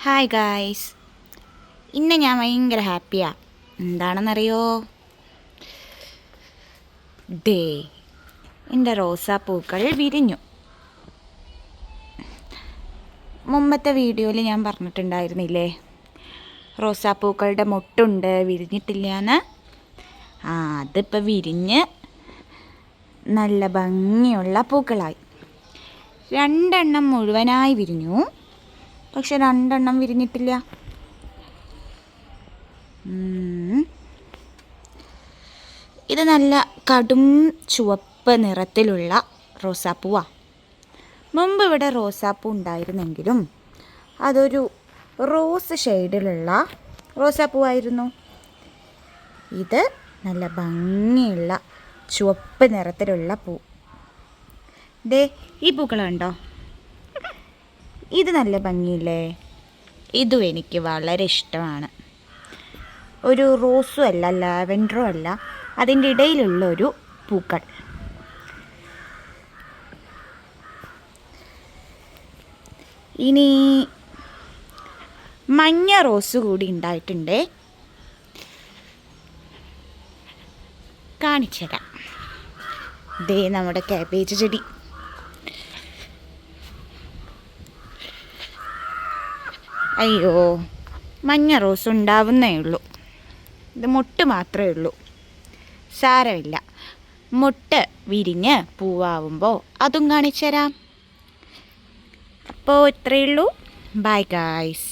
Hi guys, ഇന്ന് ഞാൻ ഭയങ്കര ഹാപ്പിയാണ്. എന്താണെന്നറിയോ? എൻ്റെ റോസാപ്പൂക്കൾ വിരിഞ്ഞു. മുമ്പത്തെ വീഡിയോയിൽ ഞാൻ പറഞ്ഞിട്ടുണ്ടായിരുന്നില്ലേ, റോസാപ്പൂക്കളുടെ മൊട്ടുണ്ട് വിരിഞ്ഞിട്ടില്ലാന്ന്. അതിപ്പോൾ വിരിഞ്ഞ് നല്ല ഭംഗിയുള്ള പൂക്കളായി. 2 എണ്ണം മുഴുവനായി വിരിഞ്ഞു, പക്ഷെ 2 എണ്ണം വിരിഞ്ഞിട്ടില്ല. ഇത് നല്ല കടും ചുവപ്പ് നിറത്തിലുള്ള റോസാപ്പൂവാണ്. മുമ്പ് ഇവിടെ റോസാപ്പൂ ഉണ്ടായിരുന്നെങ്കിലും അതൊരു റോസ് ഷെയ്ഡിലുള്ള റോസാപ്പൂവായിരുന്നു. ഇത് നല്ല ഭംഗിയുള്ള ചുവപ്പ് നിറത്തിലുള്ള പൂ. ഈ പൂക്കൾ കണ്ടോ? ഇത് നല്ല ഭംഗിയില്ലേ? ഇതും എനിക്ക് വളരെ ഇഷ്ടമാണ്. ഒരു റോസും അല്ല, ലാവൻഡറും അല്ല, അതിൻ്റെ ഇടയിലുള്ളൊരു പൂക്കൾ. ഇനി മഞ്ഞ റോസ് കൂടി ഉണ്ടായിട്ടുണ്ട്, കാണിച്ചുതരാം. നമ്മുടെ കാബേജ് ചെടി. അയ്യോ, മഞ്ഞ റോസ് ഉണ്ടാവുന്നേ ഉള്ളൂ. ഇത് മൊട്ട് മാത്രമേ ഉള്ളൂ. സാരമില്ല, മൊട്ട് വിരിഞ്ഞ് പൂവാവുമ്പോൾ അതും കാണിച്ചു തരാം. അപ്പോൾ ഇത്രയേ ഉള്ളൂ. Bye guys.